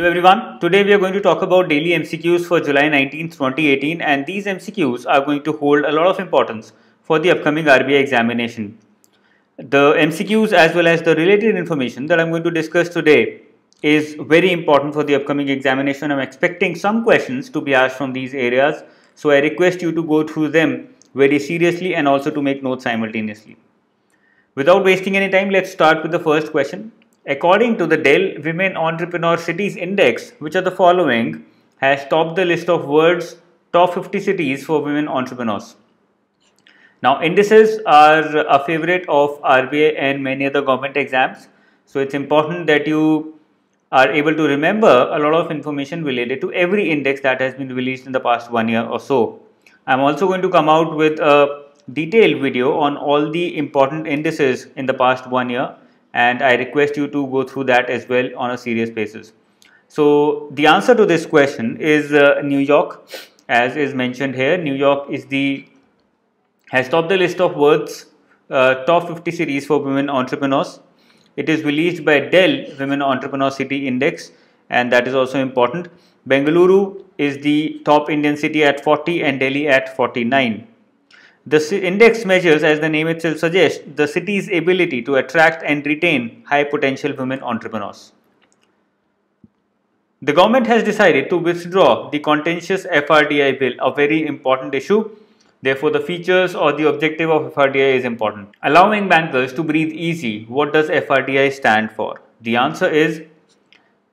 Hello everyone, today we are going to talk about daily MCQs for July 19th, 2018 and these MCQs are going to hold a lot of importance for the upcoming RBI examination. The MCQs as well as the related information that I am going to discuss today is very important for the upcoming examination. I am expecting some questions to be asked from these areas, so I request you to go through them very seriously and also to make notes simultaneously. Without wasting any time, let's start with the first question. According to the Dell Women Entrepreneur Cities Index, which are the following, has topped the list of world's top 50 cities for women entrepreneurs. Now, indices are a favorite of RBI and many other government exams. So, it's important that you are able to remember a lot of information related to every index that has been released in the past 1 year or so. I'm also going to come out with a detailed video on all the important indices in the past 1 year, and I request you to go through that as well on a serious basis. So the answer to this question is New York, as is mentioned here. New York has topped the list of world's top 50 cities for women entrepreneurs. It is released by Dell Women Entrepreneur City Index, and that is also important. Bengaluru is the top Indian city at 40 and Delhi at 49. The index measures, as the name itself suggests, the city's ability to attract and retain high potential women entrepreneurs. The government has decided to withdraw the contentious FIDI bill, a very important issue. Therefore, the features or the objective of FIDI is important. Allowing bankers to breathe easy. What does FIDI stand for? The answer is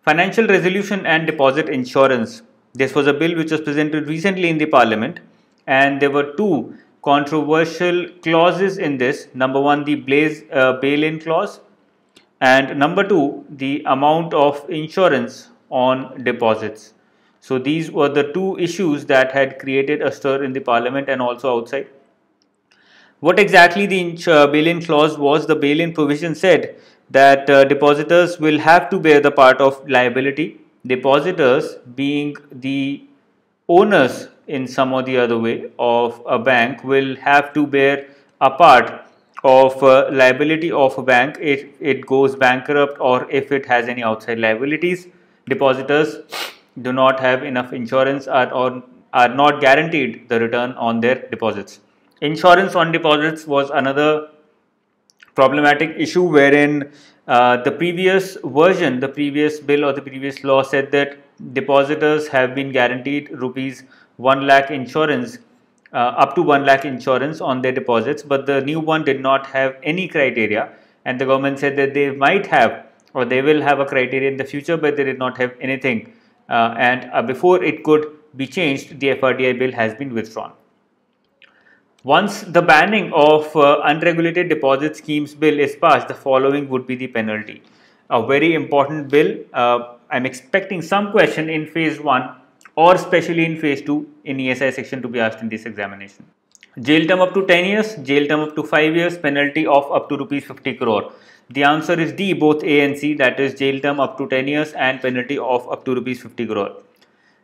Financial Resolution and Deposit Insurance. This was a bill which was presented recently in the parliament, and there were two controversial clauses in this. Number one, the bail-in clause, and number two, the amount of insurance on deposits. So these were the two issues that had created a stir in the parliament and also outside. What exactly the bail-in clause was? The bail-in provision said that depositors will have to bear the part of liability. Depositors, being the owners in some or the other way of a bank, will have to bear a part of liability of a bank if it goes bankrupt or if it has any outside liabilities. Depositors do not have enough insurance or are not guaranteed the return on their deposits. Insurance on deposits was another problematic issue, wherein the previous version, the previous bill or the previous law said that depositors have been guaranteed rupees 1 lakh insurance, up to 1 lakh insurance on their deposits, but the new one did not have any criteria, and the government said that they might have or they will have a criteria in the future, but they did not have anything, and before it could be changed, the FIDI bill has been withdrawn. Once the banning of unregulated deposit schemes bill is passed, the following would be the penalty. A very important bill. I'm expecting some question in phase 1 or especially in phase 2 in ESI section to be asked in this examination. Jail term up to 10 years, jail term up to 5 years, penalty of up to rupees 50 crore. The answer is D, both A and C, that is jail term up to 10 years and penalty of up to rupees 50 crore.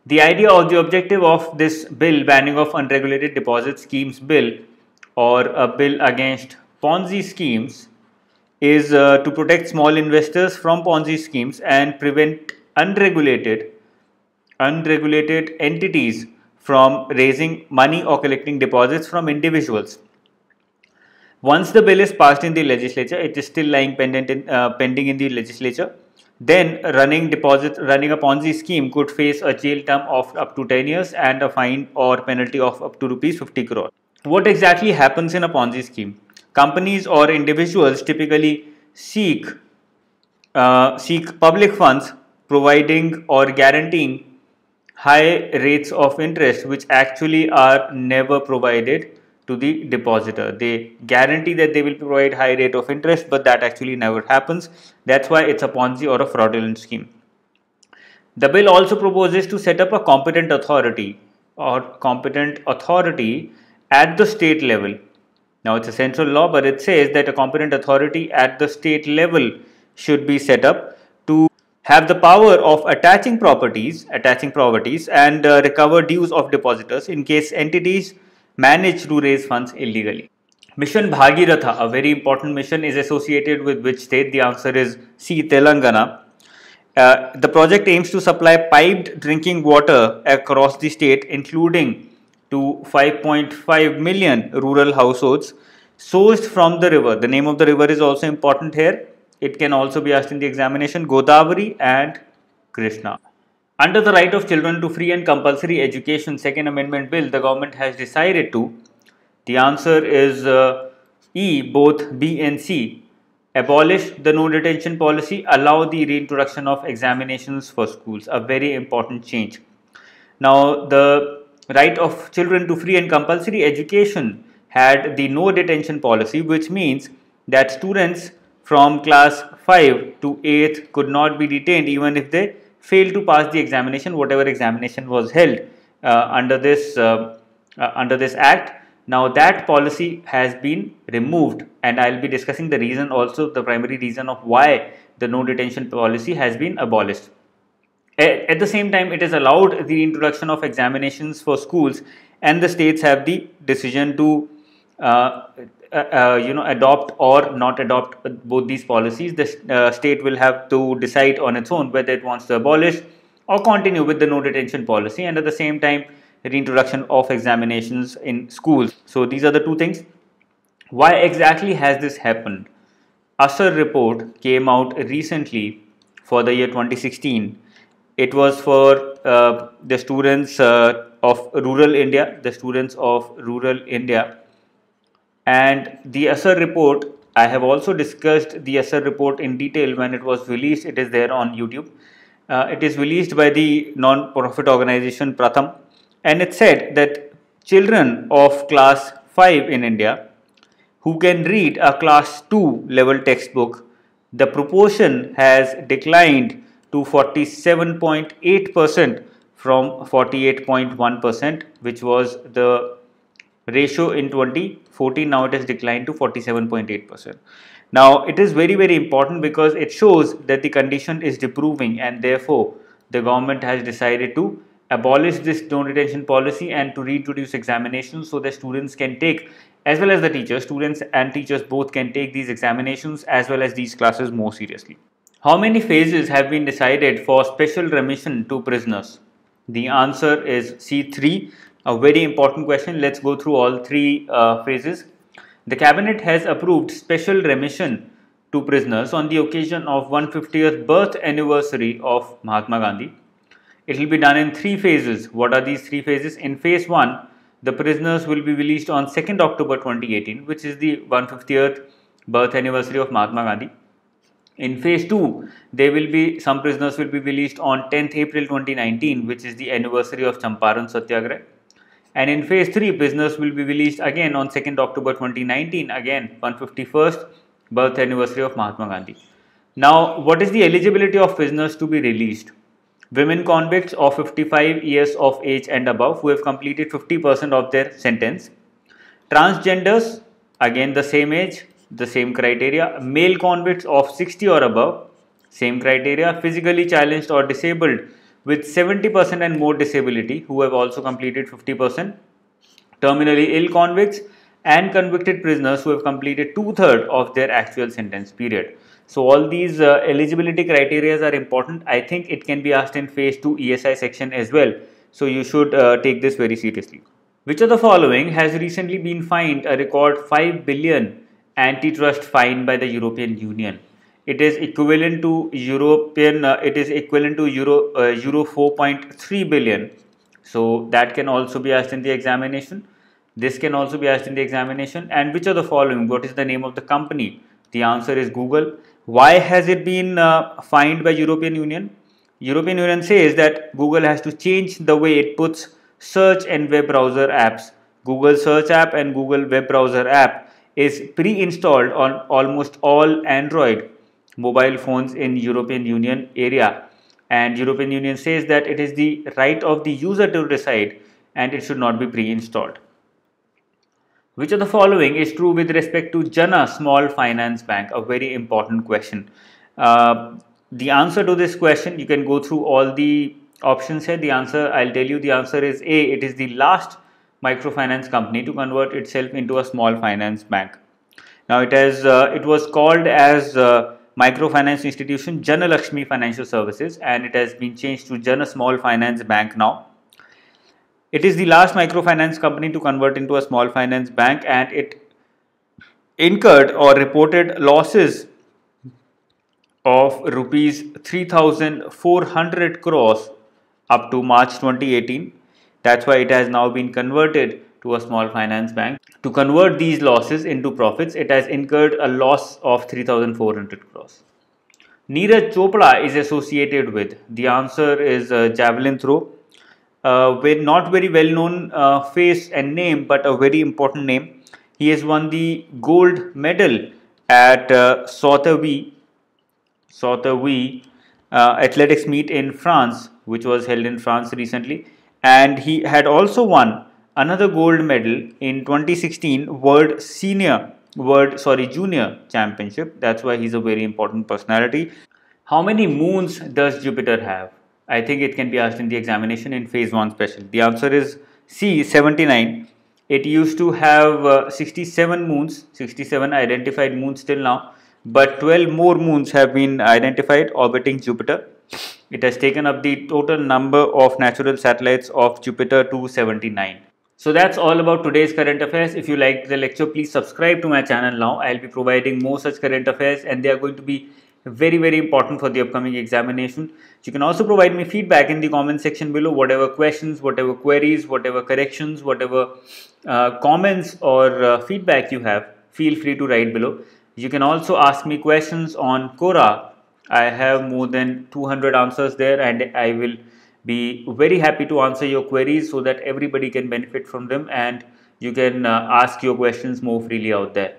The idea or the objective of this bill, banning of unregulated deposit schemes bill or a bill against Ponzi schemes, is to protect small investors from Ponzi schemes and prevent unregulated entities from raising money or collecting deposits from individuals. Once the bill is passed in the legislature, it is still lying pending in the legislature. Then running a Ponzi scheme could face a jail term of up to 10 years and a fine or penalty of up to rupees 50 crore. What exactly happens in a Ponzi scheme? Companies or individuals typically seek public funds, providing or guaranteeing high rates of interest, which actually are never provided to the depositor. They guarantee that they will provide high rate of interest, but that actually never happens. That's why it's a Ponzi or a fraudulent scheme. The bill also proposes to set up a competent authority at the state level. Now, it's a central law, but it says that a competent authority at the state level should be set up to have the power of attaching properties and recover dues of depositors in case entities manage to raise funds illegally. Mission Bhagiratha, a very important mission, is associated with which state? The answer is C, Telangana. The project aims to supply piped drinking water across the state, including to 5.5 million rural households sourced from the river. The name of the river is also important here. It can also be asked in the examination: Godavari and Krishna. Under the Right of Children to Free and Compulsory Education Second Amendment Bill, the government has decided to. The answer is E, both B and C. Abolish the no detention policy, allow the reintroduction of examinations for schools. A very important change. Now, the right of children to free and compulsory education had the no detention policy, which means that students from class 5 to 8th could not be detained even if they failed to pass the examination, whatever examination was held under this act. Now that policy has been removed, and I'll be discussing the reason also, the primary reason of why the no detention policy has been abolished. At the same time, it has allowed the introduction of examinations for schools, and the states have the decision to adopt or not adopt both these policies. The state will have to decide on its own whether it wants to abolish or continue with the no detention policy, and at the same time reintroduction of examinations in schools. So these are the two things. Why exactly has this happened? ASER report came out recently for the year 2016. It was for the students of rural India, and the ASER report, I have also discussed the ASER report in detail when it was released. It is there on YouTube. It is released by the non-profit organization Pratham, and it said that children of class 5 in India who can read a class 2 level textbook, the proportion has declined to 47.8% from 48.1%, which was the ratio in 2014. Now it has declined to 47.8%. Now it is very important because it shows that the condition is improving, and therefore the government has decided to abolish this no detention policy and to reintroduce examinations so that students can take, as well as the teachers, students and teachers both can take these examinations as well as these classes more seriously. How many phases have been decided for special remission to prisoners? The answer is C3. A very important question. Let's go through all three phases. The cabinet has approved special remission to prisoners on the occasion of 150th birth anniversary of Mahatma Gandhi. It will be done in three phases. What are these three phases? In phase 1, the prisoners will be released on 2nd October 2018, which is the 150th birth anniversary of Mahatma Gandhi. In phase 2, some prisoners will be released on 10th April 2019, which is the anniversary of Champaran Satyagraha. And in phase 3, prisoners will be released again on 2nd October 2019, again 151st birth anniversary of Mahatma Gandhi. Now, what is the eligibility of prisoners to be released? Women convicts of 55 years of age and above who have completed 50% of their sentence. Transgenders, again the same age, the same criteria. Male convicts of 60 or above, same criteria. Physically challenged or disabled with 70% and more disability who have also completed 50%. Terminally ill convicts and convicted prisoners who have completed 2/3 of their actual sentence period. So all these eligibility criteria are important. I think it can be asked in phase 2 ESI section as well. So you should take this very seriously. Which of the following has recently been fined a record 5 billion antitrust fine by the European Union? It is equivalent to euro 4.3 billion. So that can also be asked in the examination. This can also be asked in the examination. And which of the following, what is the name of the company? The answer is Google. Why has it been fined by European Union? European Union says that Google has to change the way it puts search and web browser apps. Google search app and Google web browser app is pre-installed on almost all Android mobile phones in European Union area, and European Union says that it is the right of the user to decide and it should not be pre-installed. Which of the following is true with respect to Jana Small Finance Bank? A very important question. The answer to this question, you can go through all the options here. The answer, I'll tell you, the answer is A. It is the last microfinance company to convert itself into a small finance bank. Now it was called as microfinance institution Jana Lakshmi Financial Services, and it has been changed to Jana Small Finance Bank now. It is the last microfinance company to convert into a small finance bank, and it incurred or reported losses of rupees 3,400 crores up to March 2018. That's why it has now been converted to a small finance bank. To convert these losses into profits, it has incurred a loss of 3,400 crores. Neeraj Chopra is associated with. The answer is javelin throw. With not very well known face and name, but a very important name. He has won the gold medal at Sotteville athletics meet in France, which was held in France recently, and he had also won another gold medal in 2016 Junior Championship. That's why he's a very important personality. How many moons does Jupiter have? I think it can be asked in the examination in phase 1 special. The answer is C, 79. It used to have 67 moons, 67 identified moons till now, but 12 more moons have been identified orbiting Jupiter. It has taken up the total number of natural satellites of Jupiter to 79. So that's all about today's current affairs. If you liked the lecture, please subscribe to my channel now. I'll be providing more such current affairs, and they are going to be very important for the upcoming examination. You can also provide me feedback in the comment section below. Whatever questions, whatever queries, whatever corrections, whatever comments or feedback you have, feel free to write below. You can also ask me questions on Quora. I have more than 200 answers there, and I will be very happy to answer your queries so that everybody can benefit from them, and you can ask your questions more freely out there.